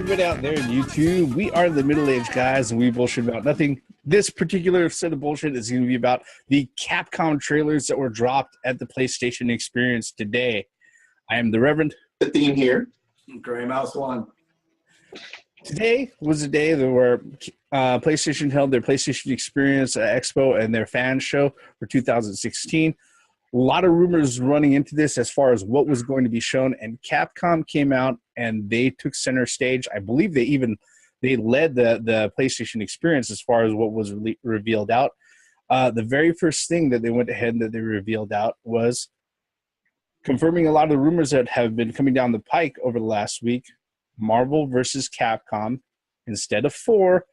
everybody out there in YouTube. We are the middle-aged guys, and we bullshit about nothing. This particular set of bullshit is going to be about the Capcom trailers that were dropped at the PlayStation Experience today. I am the Reverend. The theme here. Gray Mouse 1. Today was the day that where PlayStation held their PlayStation Experience Expo and their fan show for 2016. A lot of rumors running into this as far as what was going to be shown, and Capcom came out and they took center stage. I believe they led the PlayStation Experience as far as what was revealed out. The very first thing that they went ahead and that they revealed out was confirming a lot of the rumors that have been coming down the pike over the last week. Marvel versus Capcom, instead of 4,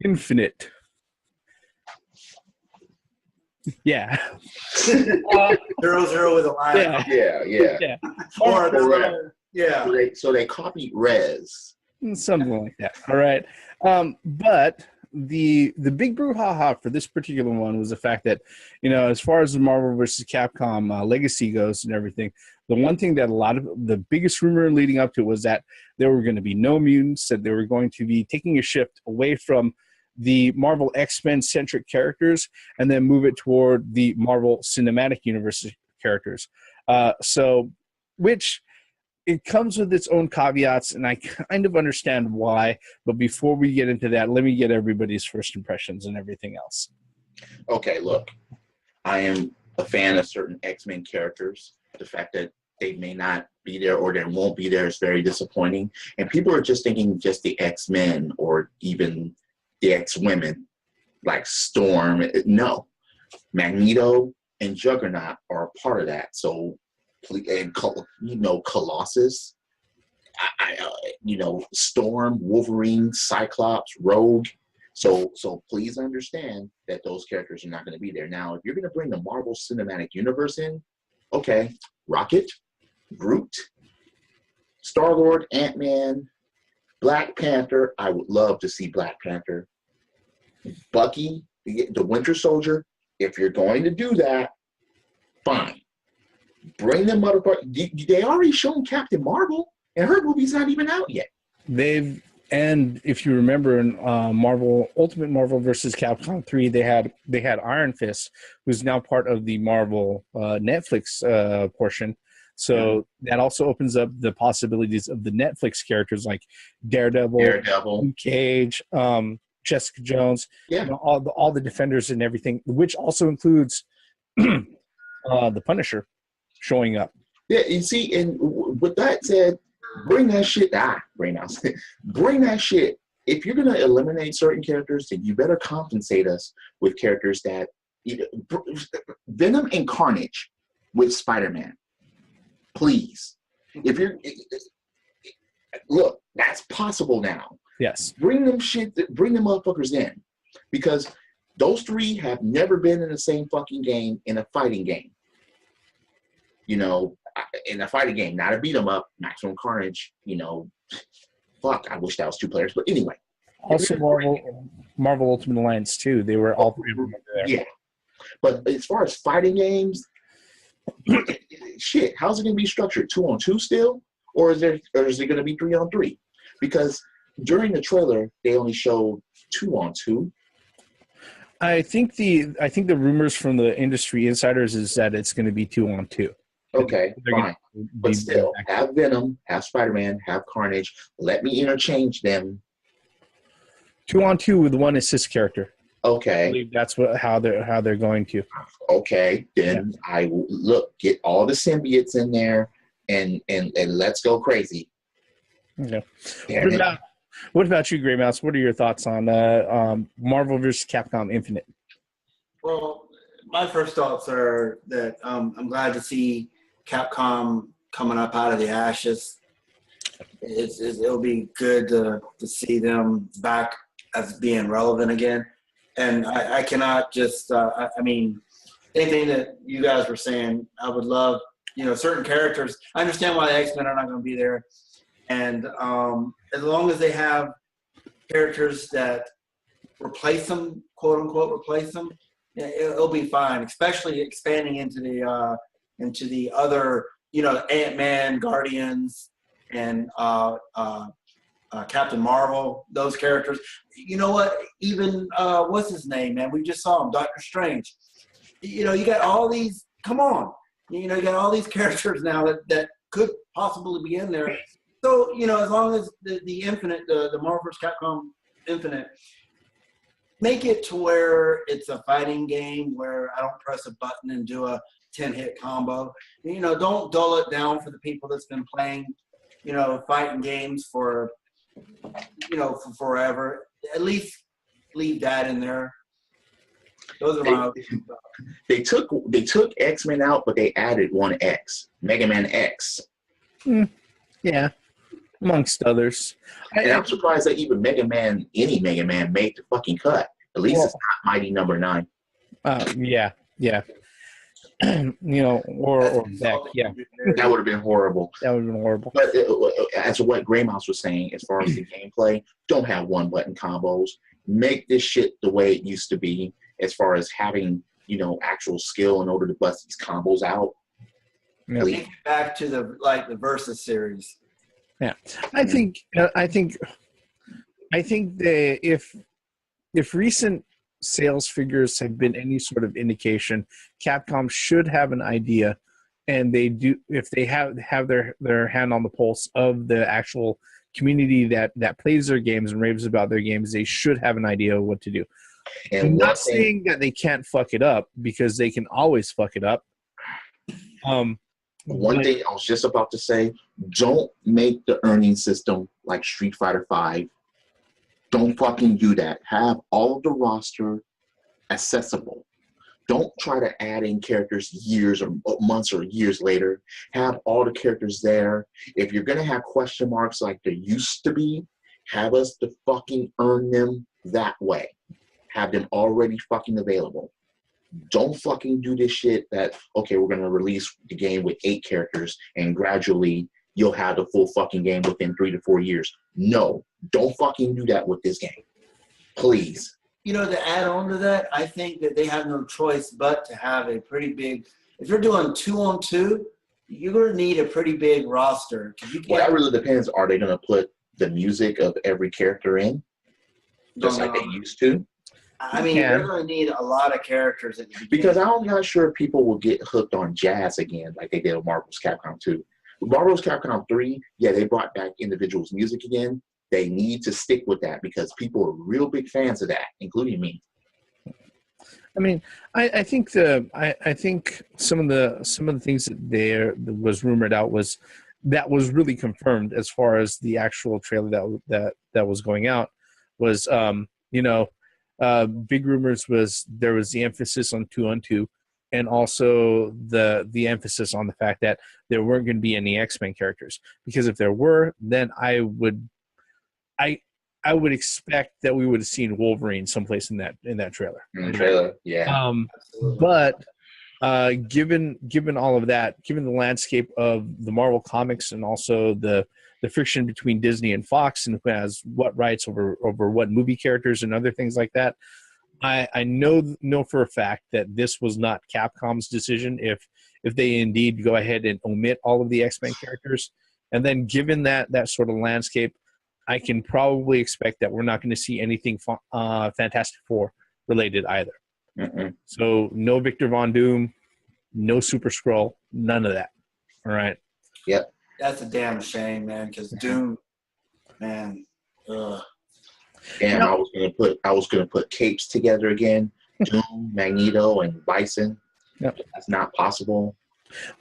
Infinite. Yeah. 0-0 with a line. Yeah. Or yeah. So they copied Rez. Something like that. All right. But the big brouhaha for this particular one was the fact that, as far as the Marvel versus Capcom legacy goes and everything, the one thing that a lot of the biggest rumor leading up to was that there were going to be no mutants, that they were going to be taking a shift away from the Marvel X-Men centric characters and then move it toward the Marvel Cinematic Universe characters. Which it comes with its own caveats, and I kind of understand why. But before we get into that, let me get everybody's first impressions and everything else. Okay, look, I am a fan of certain X-Men characters. The fact that they may not be there or they won't be there is very disappointing. And people are just thinking just the X-Men or even the X-Women, like Storm. No. Magneto and Juggernaut are a part of that. So, and Colossus, Storm, Wolverine, Cyclops, Rogue. So please understand that those characters are not going to be there. Now, if you're going to bring the Marvel Cinematic Universe in, okay, Rocket, Groot, Star-Lord, Ant-Man, Black Panther. I would love to see Black Panther. Bucky, the Winter Soldier. If you're going to do that, fine. Bring them motherfuckers. They already shown Captain Marvel, and her movie's not even out yet. And if you remember in Ultimate Marvel versus Capcom 3, they had Iron Fist, who's now part of the Marvel Netflix portion. So that also opens up the possibilities of the Netflix characters like Daredevil, Luke Cage, Jessica Jones, all the Defenders and everything, which also includes the Punisher showing up. Yeah, you see, and with that said, bring that shit. Bring that shit. If you're gonna eliminate certain characters, then you better compensate us with characters that Venom and Carnage with Spider-Man. Please. If you're look, that's possible now. Yes. Bring them motherfuckers in. Because those three have never been in the same fucking game in a fighting game. In a fighting game, not a beat 'em up, Maximum Carnage, fuck, I wish that was 2 players. But anyway. Also Marvel Ultimate Alliance too. They were all 3 of them there. Yeah. But as far as fighting games, shit, how's it going to be structured? 2-on-2 still? Or is it going to be 3-on-3? Because during the trailer, they only showed 2-on-2. I think the rumors from the industry insiders is that it's going to be 2-on-2. Okay, fine. But still, have Venom, have Spider-Man, have Carnage. Let me interchange them. 2-on-2 with 1 assist character. Okay. I believe that's how they're going to. Okay, then I will get all the symbiotes in there and let's go crazy. Okay. What about you, Gray Mouse? What are your thoughts on Marvel vs. Capcom Infinite? Well, my first thoughts are that I'm glad to see Capcom coming up out of the ashes. It'll be good to see them back as being relevant again. And I cannot just, anything that you guys were saying, I would love, certain characters. I understand why the X-Men are not going to be there. And as long as they have characters that replace them, quote unquote, replace them, it'll be fine. Especially expanding into the other, Ant-Man, Guardians, and Captain Marvel, those characters. You know what? Even what's his name, man? We just saw him, Doctor Strange. You know, you got all these. Come on, you know, you got all these characters now that could possibly be in there. So you know, as long as the Infinite, the Marvel vs. Capcom Infinite, make it to where it's a fighting game where I don't press a button and do a 10-hit combo. You know, don't dull it down for the people that's been playing, you know, fighting games for, you know, for forever. At least leave that in there. Those are my. They took X-Men out, but they added one X, Mega Man X. Yeah, amongst others. And I'm surprised that even any Mega Man made the fucking cut. At least it's not Mighty Number 9. Yeah. You know, or Beck, yeah. That would have been horrible. That would have been horrible. But as to what Grey Mouse was saying, as far as the gameplay, don't have one-button combos. Make this shit the way it used to be, as far as having, you know, actual skill in order to bust these combos out. Yeah. Take it back to the Versus series. Yeah, I think that if recent sales figures have been any sort of indication, Capcom should have an idea, and they do. If they have their hand on the pulse of the actual community that plays their games and raves about their games, they should have an idea of what to do. And I'm not saying that they can't fuck it up, because they can always fuck it up. One thing I was just about to say, don't make the earning system like Street Fighter V. Don't fucking do that. Have all of the roster accessible. Don't try to add in characters years or months or years later. Have all the characters there. If you're going to have question marks like there used to be, have us to fucking earn them that way. Have them already fucking available. Don't fucking do this shit that, okay, we're going to release the game with 8 characters and gradually you'll have the full fucking game within 3 to 4 years. No, don't fucking do that with this game. Please. You know, to add on to that, I think that they have no choice but to have a pretty big, if you're doing 2-on-2, you're going to need a pretty big roster. Well, that really depends. Are they going to put the music of every character in? Just like they used to? I mean, they're going to need a lot of characters at the beginning. Because I'm not sure people will get hooked on jazz again like they did with Marvel's Capcom 2. Marvel's Capcom 3, yeah, they brought back individuals' music again. They need to stick with that because people are real big fans of that, including me. I mean, I think some of the things that was rumored out was really confirmed as far as the actual trailer that was going out was big rumors was there was the emphasis on 2-on-2, and also the emphasis on the fact that there weren't going to be any X-Men characters, because if there were, then I would expect that we would have seen Wolverine someplace in that trailer. In the trailer, yeah. But given all of that, given the landscape of the Marvel comics and also the friction between Disney and Fox and who has what rights over what movie characters and other things like that, I know for a fact that this was not Capcom's decision if they indeed go ahead and omit all of the X-Men characters. And then given that sort of landscape, I can probably expect that we're not going to see anything Fantastic Four related either. Mm-mm. So no Victor Von Doom, no Super Skrull, none of that. All right. Yep. That's a damn shame, man, because Doom, man, ugh. Damn, I was gonna put capes together again. Doom, Magneto, and Bison. Yep. That's not possible.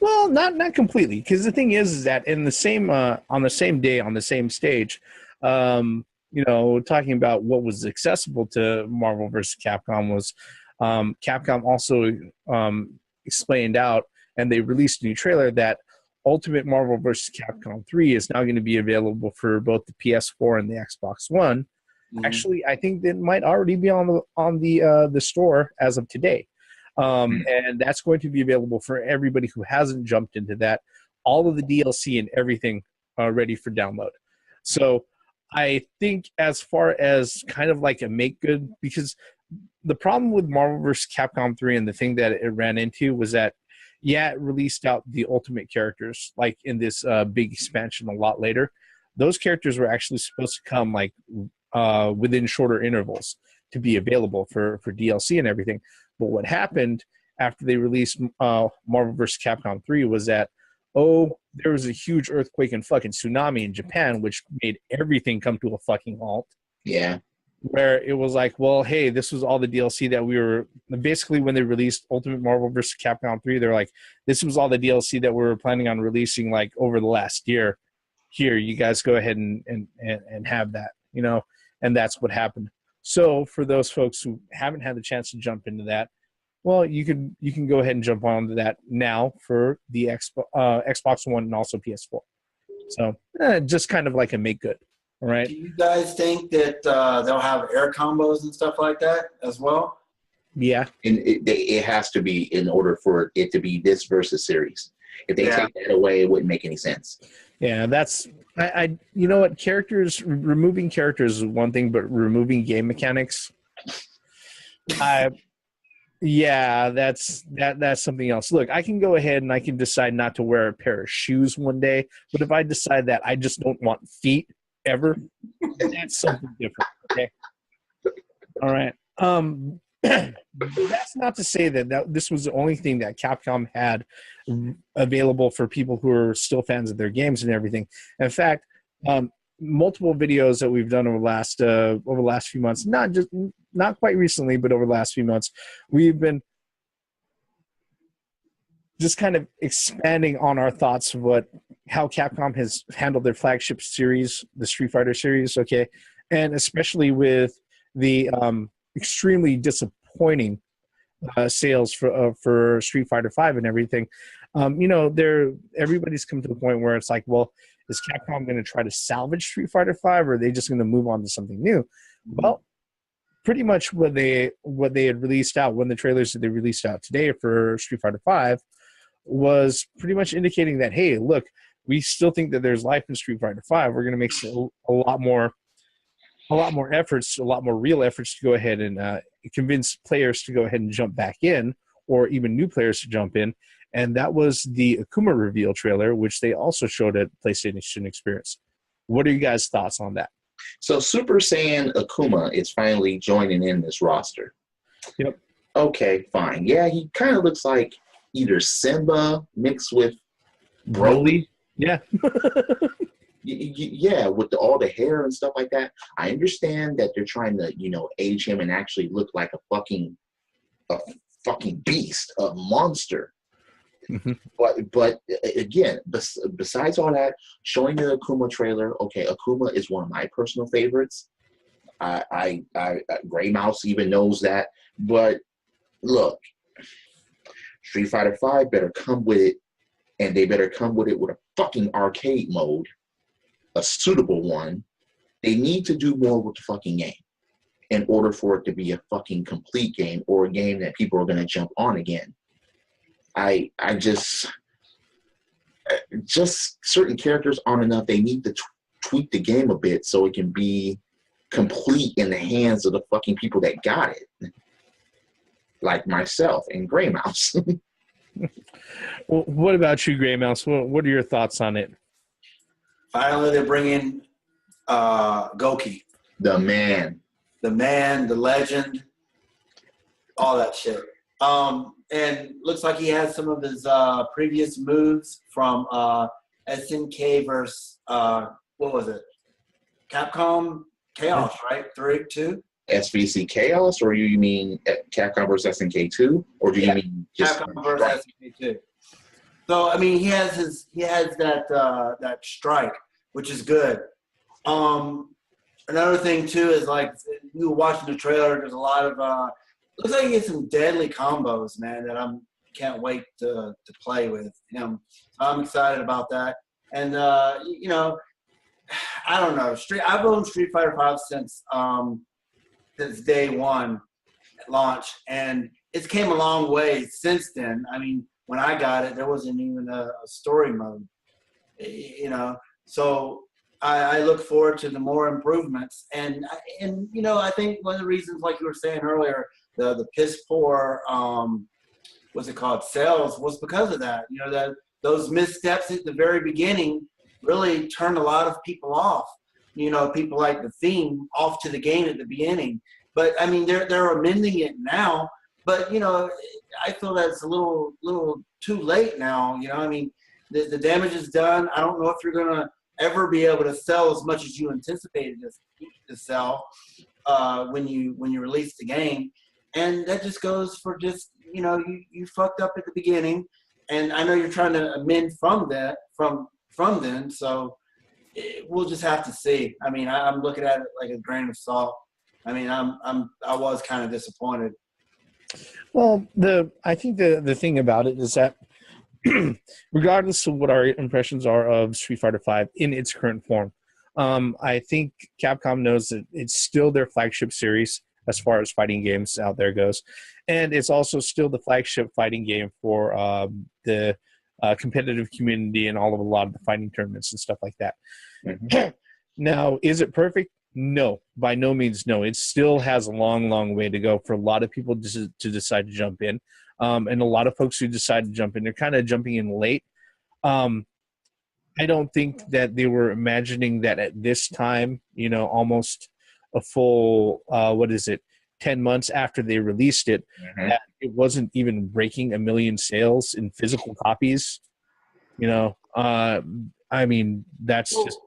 Well, not completely, because the thing is that in the same on the same day on the same stage, talking about what was accessible to Marvel vs. Capcom was Capcom also explained out, and they released a new trailer that Ultimate Marvel vs. Capcom 3 is now going to be available for both the PS4 and the Xbox One. Mm-hmm. Actually, I think that might already be on the store as of today. And that's going to be available for everybody who hasn't jumped into that. All of the DLC and everything ready for download. So I think as far as kind of like a make good, because the problem with Marvel vs. Capcom 3 and the thing that it ran into was that, yeah, it released out the Ultimate characters like in this big expansion a lot later. those characters were actually supposed to come like within shorter intervals to be available for DLC and everything. But what happened after they released Marvel vs. Capcom 3 was that, there was a huge earthquake and fucking tsunami in Japan, which made everything come to a fucking halt. Yeah. Where it was like, well, hey, this was all the DLC that we were basically when they released Ultimate Marvel vs. Capcom 3, they're like, this was all the DLC that we were planning on releasing like over the last year. Here, you guys go ahead and have that, you know, and that's what happened. So for those folks who haven't had the chance to jump into that, well, you can go ahead and jump onto that now for the Xbox One and also PS4. So just kind of like a make good. All right. Do you guys think that they'll have air combos and stuff like that as well? Yeah. And it has to be in order for it to be this versus series. If they take that away, it wouldn't make any sense. Yeah, that's I you know what, removing characters is one thing, but removing game mechanics, that's something else. Look, I can go ahead and I can decide not to wear a pair of shoes one day, but if I decide that I just don't want feet ever, that's something different. Okay. All right. That's not to say that this was the only thing that Capcom had available for people who are still fans of their games and everything. In fact, multiple videos that we've done over the last few months, not quite recently, but over the last few months, we've been just kind of expanding on our thoughts of how Capcom has handled their flagship series, the Street Fighter series, okay, and especially with the extremely disappointing sales for Street Fighter V and everything. Everybody's come to the point where it's like, well, is Capcom going to try to salvage Street Fighter V, or are they just going to move on to something new? Well, pretty much what they had released out, one of the trailers that they released out today for Street Fighter V was pretty much indicating that, hey, look, we still think that there's life in Street Fighter V. We're going to make a lot more efforts, a lot more real efforts to go ahead and convince players to go ahead and jump back in, or even new players to jump in. And that was the Akuma reveal trailer, which they also showed at PlayStation Experience. What are you guys' thoughts on that? So Super Saiyan Akuma is finally joining in this roster. Yep. Okay, fine. Yeah, he kind of looks like either Simba mixed with Broly. Yeah. Yeah, with all the hair and stuff like that. I understand that they're trying to, age him and actually look like a fucking beast, a monster. Mm-hmm. But again, besides all that, showing the Akuma trailer, okay, Akuma is one of my personal favorites. I Gray Mouse even knows that. But look, Street Fighter V better come with it, and they better come with it with a fucking arcade mode, a suitable one. They need to do more with the fucking game in order for it to be a fucking complete game, or a game that people are going to jump on again. I just certain characters aren't enough. They need to tweak the game a bit so it can be complete in the hands of the fucking people that got it, like myself and Gray Mouse. Well, what about you, Gray Mouse? What are your thoughts on it? Finally, they're bringing Goki. The man, the legend, all that shit. And looks like he has some of his previous moves from SNK versus, what was it? Capcom Chaos, right? 2? SVC Chaos, or you mean Capcom versus SNK 2? Or do you mean just Capcom versus SNK 2? So, I mean, he has that strike, which is good. Another thing, too, is like, you were watching the trailer, there's a lot of looks like he gets some deadly combos, man, that I can't wait to play with him. So I'm excited about that. And, I don't know. I've owned Street Fighter V since day one at launch, and it's came a long way since then. I mean, when I got it, there wasn't even a story mode, So I look forward to the more improvements. And I think one of the reasons, like you were saying earlier, the piss poor, what's it called, sales was because of that. Those missteps at the very beginning really turned a lot of people off. You know, people like the theme off to the game at the beginning. But I mean, they're amending it now. But you know, I feel that it's a little too late now. You know, I mean, the damage is done. I don't know if you're gonna ever be able to sell as much as you anticipated to sell when you release the game, and that just goes for just, you know, you fucked up at the beginning, and I know you're trying to amend from that from then. So we'll just have to see. I mean, I'm looking at it like a grain of salt. I mean, I was kind of disappointed. Well, I think the thing about it is that regardless of what our impressions are of Street Fighter V in its current form, I think Capcom knows that it's still their flagship series as far as fighting games out there goes, and it's also still the flagship fighting game for the competitive community and a lot of the fighting tournaments and stuff like that. Mm-hmm. Now, is it perfect? No, by no means no. It still has a long way to go for a lot of people to decide to jump in. And a lot of folks who decide to jump in, they're kind of jumping in late. I don't think that they were imagining that at this time, you know, almost a full, 10 months after they released it, mm-hmm. that it wasn't even breaking 1 million sales in physical copies. You know, I mean, that's just,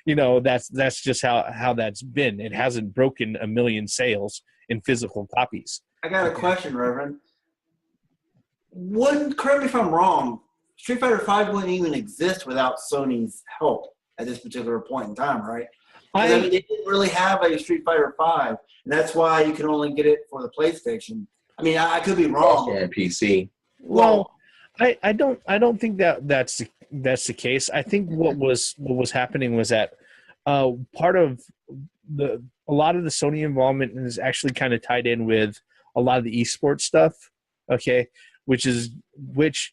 you know, that's just how that's been. It hasn't broken 1 million sales in physical copies. I got a question, Reverend. Correct me if I'm wrong, Street Fighter V wouldn't even exist without Sony's help at this particular point in time, right? I mean, they didn't really have a Street Fighter V, and that's why you can only get it for the PlayStation. I mean, I could be wrong. And PC. Well, I don't think that's the case. I think what was happening was that part of a lot of the Sony involvement is actually kind of tied in with a lot of the esports stuff. Okay. Which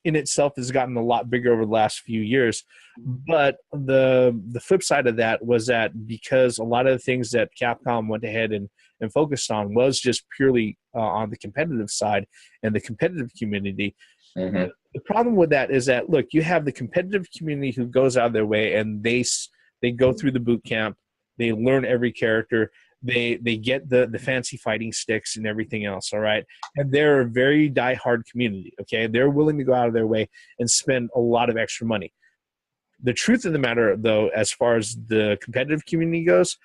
in itself has gotten a lot bigger over the last few years. But the flip side of that was that because a lot of the things that Capcom went ahead and focused on was just purely on the competitive side and the competitive community. Mm-hmm. The problem with that is that, look, you have the competitive community who goes out of their way and they go through the boot camp, they learn every character, they get the fancy fighting sticks and everything else, all right? And they're a very diehard community, okay? They're willing to go out of their way and spend a lot of extra money. The truth of the matter, though, as far as the competitive community goes,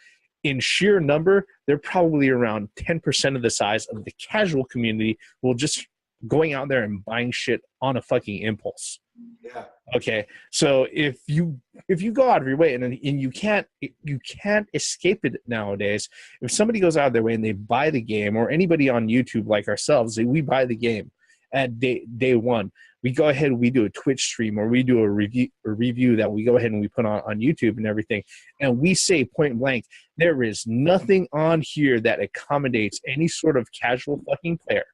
in sheer number, they're probably around 10% of the size of the casual community will just going out there and buying shit on a fucking impulse. Yeah. Okay. So if you go out of your way and you can't escape it nowadays, if somebody goes out of their way and they buy the game, or anybody on YouTube like ourselves, we buy the game at day one, we go ahead and we do a Twitch stream, or we do a review that we go ahead and we put on YouTube and everything, and we say point blank, there is nothing on here that accommodates any sort of casual fucking player.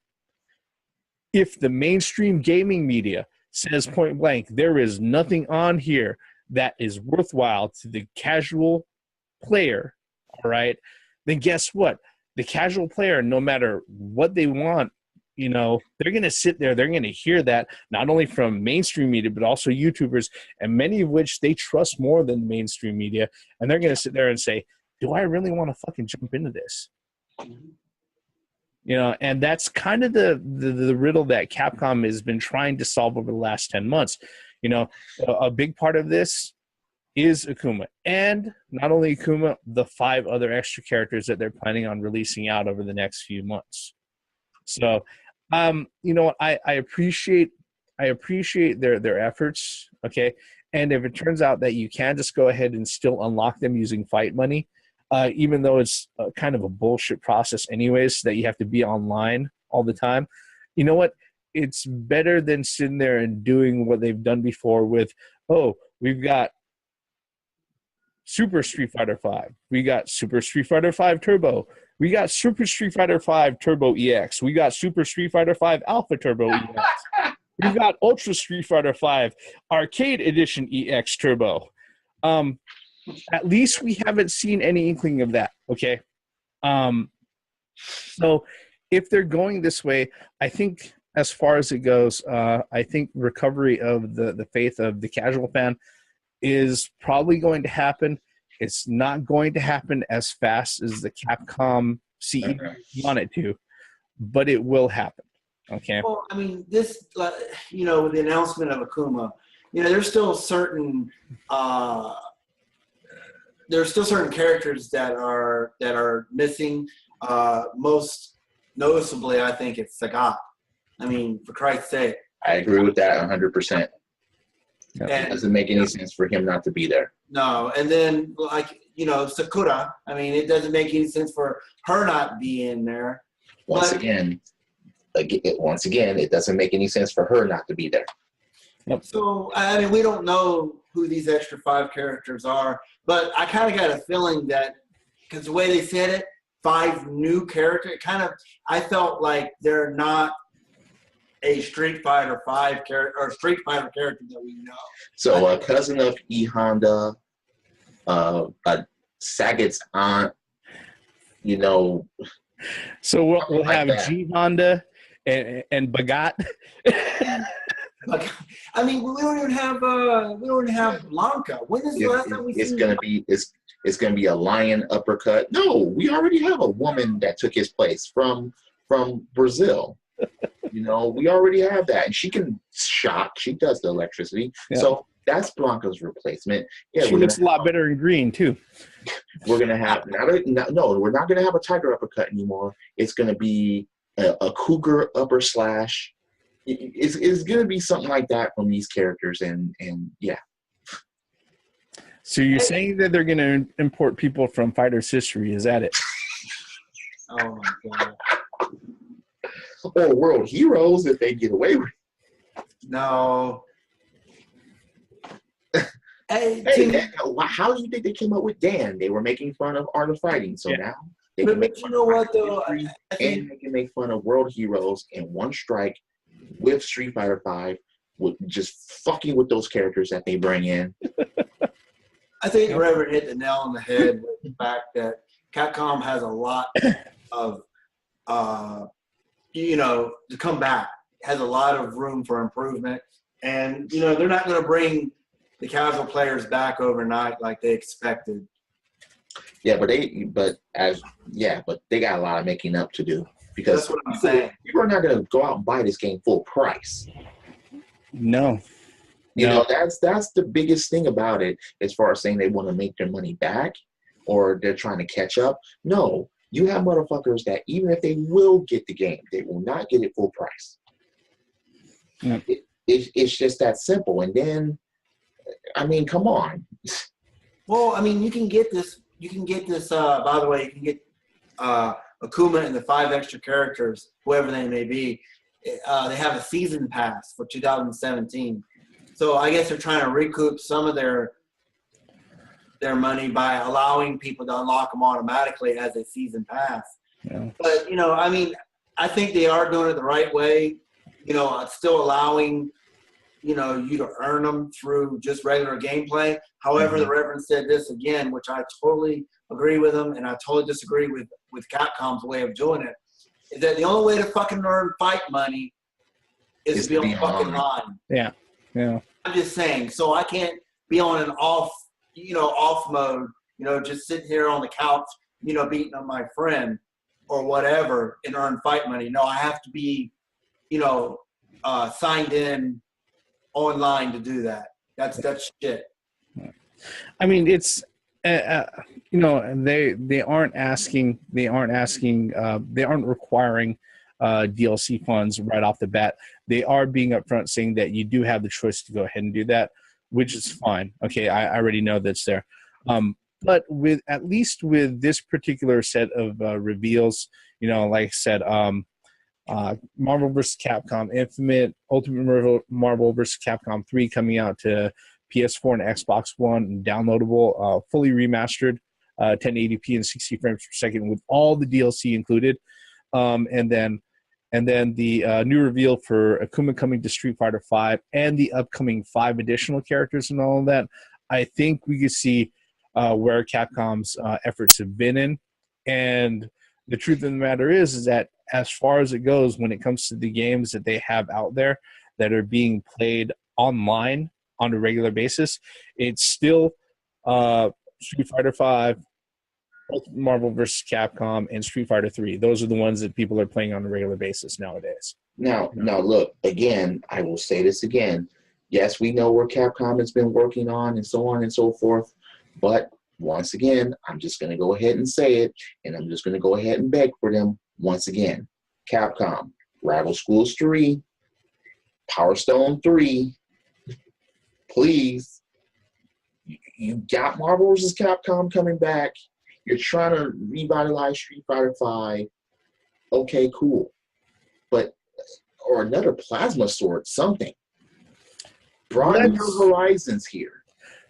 If the mainstream gaming media says point blank, there is nothing on here that is worthwhile to the casual player, all right, then guess what? The casual player, no matter what they want, you know, they're going to sit there, they're going to hear that not only from mainstream media, but also YouTubers, and many of which they trust more than mainstream media, and they're going to sit there and say, do I really want to fucking jump into this? You know, and that's kind of the riddle that Capcom has been trying to solve over the last 10 months. You know, a big part of this is Akuma. And not only Akuma, the 5 other extra characters that they're planning on releasing out over the next few months. So, you know, I appreciate their efforts, okay? And if it turns out that you can just go ahead and still unlock them using fight money, even though it's kind of a bullshit process anyways, that you have to be online all the time, you know what? It's better than sitting there and doing what they've done before with, oh, we've got Super Street Fighter V. We got Super Street Fighter V Turbo. We got Super Street Fighter V Turbo EX. We got Super Street Fighter V Alpha Turbo EX. We've got Ultra Street Fighter V Arcade Edition EX Turbo. At least we haven't seen any inkling of that, okay? So if they're going this way, I think as far as it goes, I think recovery of the faith of the casual fan is probably going to happen. It's not going to happen as fast as the Capcom CEO want it to, but it will happen. Okay. Well, I mean, this, with the announcement of Akuma, there's still certain characters that are missing. Most noticeably, I think it's Sagat. I mean, for Christ's sake. I agree with that 100%. Yeah. It doesn't make any sense for him not to be there. No, and then Sakura. I mean, it doesn't make any sense for her not being there. Once again, it doesn't make any sense for her not to be there. Yep. So, I mean, we don't know who these extra 5 characters are, but I kind of got a feeling that, because the way they said it, 5 new characters, I felt like they're not a Street Fighter 5 character or Street Fighter character that we know. So, a cousin of E Honda, Sagat's aunt, So we'll have that. G Honda and Bagat. I mean, we don't even have Blanca. When is the last time we it's seen? It's gonna be a lion uppercut. No, we already have a woman that took his place from Brazil. We already have that, and she can shock. She does the electricity. Yeah. So that's Blanca's replacement. Yeah, she looks a lot better in green too. We're gonna have we're not gonna have a tiger uppercut anymore. It's gonna be a cougar upper slash. It's gonna be something like that from these characters, and yeah. So you're saying that they're gonna import people from Fighters history? Is that it? Oh my god. Or world heroes if they get away with it. No. Hey, how do you think they came up with Dan? They were making fun of Art of Fighting, so now they can make fun of history, and they can make fun of world heroes in one strike with Street Fighter V, with just fucking with those characters that they bring in. I think Reverend hit the nail on the head with the fact that Capcom has a lot of, to come back, has a lot of room for improvement. And, they're not going to bring the casual players back overnight like they expected. Yeah, but they got a lot of making up to do, because that's what I'm saying. People are not going to go out and buy this game full price. No. That's the biggest thing about it, as far as saying they want to make their money back or they're trying to catch up. No, you have motherfuckers that even if they will get the game, they will not get it full price. Yeah. It's just that simple. And then, I mean, come on. Well, I mean, you can get this. By the way, you can get Akuma and the 5 extra characters, whoever they may be. They have a season pass for 2017. So I guess they're trying to recoup some of their money by allowing people to unlock them automatically as a season pass. Yeah. But, I mean, I think they are doing it the right way. Still allowing, you to earn them through just regular gameplay. However, the Reverend said this again, which I totally agree with him, and I totally disagree with Capcom's way of doing it, is that the only way to fucking earn fight money is to be on the fucking line. Yeah. Yeah. I'm just saying. So I can't be on an off mode, just sitting here on the couch, beating on my friend or whatever and earn fight money. No, I have to be, signed in online to do that. That's shit. I mean, it's they aren't requiring DLC funds right off the bat. They are being upfront saying that you do have the choice to go ahead and do that, which is fine. Okay, I already know that's there. But at least with this particular set of reveals, like I said, Marvel vs. Capcom Infinite, Ultimate Marvel vs. Capcom 3 coming out to PS4 and Xbox One, and downloadable, fully remastered, 1080p and 60 frames per second with all the DLC included. And then the new reveal for Akuma coming to Street Fighter V and the upcoming 5 additional characters and all of that. I think we could see where Capcom's efforts have been in. And the truth of the matter is that as far as it goes, when it comes to the games that they have out there that are being played online on a regular basis. It's still Street Fighter V, Marvel vs. Capcom, and Street Fighter 3. Those are the ones that people are playing on a regular basis nowadays. Now, look, again, I will say this again. Yes, we know where Capcom has been working on and so on and so forth. But once again, I'm just going to go ahead and say it, and I'm just going to go ahead and beg for them once again. Capcom, Rival Schools 3, Power Stone 3, please. You got Marvel vs. Capcom coming back. You're trying to revitalize Street Fighter V. Okay, cool. But, or another plasma sword, something. Broaden your horizons here.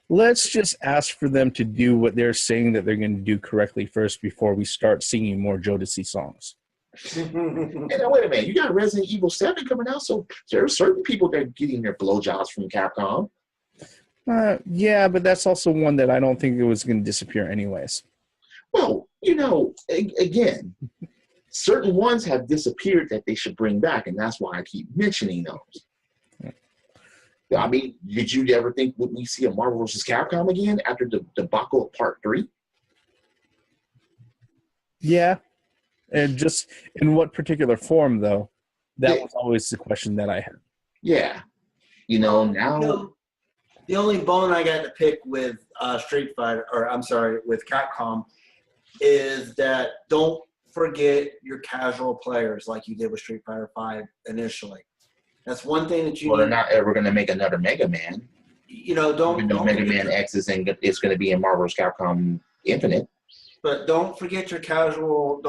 Let's just ask for them to do what they're saying that they're going to do correctly first before we start singing more Jodeci songs. Hey, now, wait a minute. You got Resident Evil 7 coming out, so there are certain people that are getting their blowjobs from Capcom. Yeah, but that's also one that I don't think it was going to disappear anyways. Well, you know, again, certain ones have disappeared that they should bring back, and that's why I keep mentioning those. I mean, did you ever think would we see a Marvel vs. Capcom again after the debacle of Part 3? Yeah. And just in what particular form, though? That was always the question that I had. Yeah. You know, now... You know, the only bone I got to pick with Street Fighter, or I'm sorry, with Capcom, is that don't forget your casual players like you did with Street Fighter V initially. That's one thing that you Well, they're not ever going to make another Mega Man. You know, don't Mega Man X is going to be in Marvel vs. Capcom Infinite. But don't forget your casual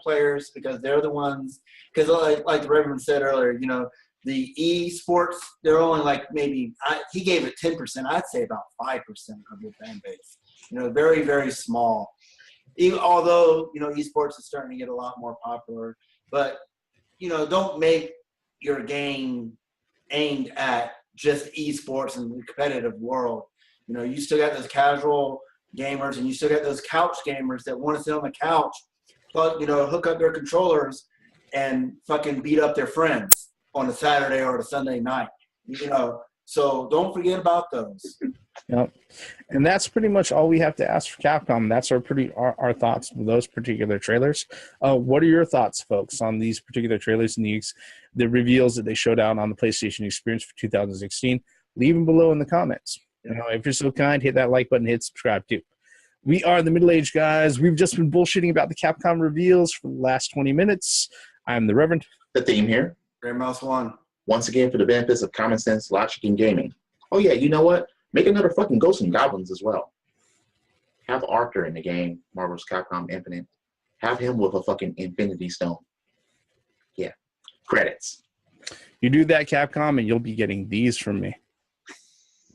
players, because they're the ones, because like the Reverend said earlier, you know, the esports, they're only like maybe, he gave it 10%. I'd say about 5% of your fan base. You know, very, very small. Even, although, you know, esports is starting to get a lot more popular. But, you know, don't make your game aimed at just esports and the competitive world. You know, you still got those casual gamers, and you still got those couch gamers that want to sit on the couch, plug, you know, hook up their controllers and fucking beat up their friends on a Saturday or a Sunday night. You know, so don't forget about those. Yep. And that's pretty much all we have to ask for Capcom. That's our thoughts on those particular trailers. What are your thoughts, folks, on these particular trailers and the reveals that they showed out on the PlayStation Experience for 2016? Leave them below in the comments. You know, if you're so kind, hit that like button, hit subscribe too. We are the Middle-Aged Guys. We've just been bullshitting about the Capcom reveals for the last 20 minutes. I'm the Reverend. The theme here. Grand Mouse 1. Once again, for the benefits of common sense, logic, and gaming. Oh yeah, you know what? Make another fucking Ghosts and Goblins as well. Have Arthur in the game, Marvel's Capcom Infinite. Have him with a fucking Infinity Stone. Yeah. Credits. You do that, Capcom, and you'll be getting these from me.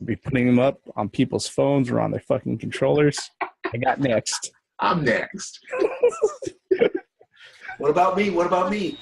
I'll be putting them up on people's phones or on their fucking controllers. I got next. I'm next. What about me?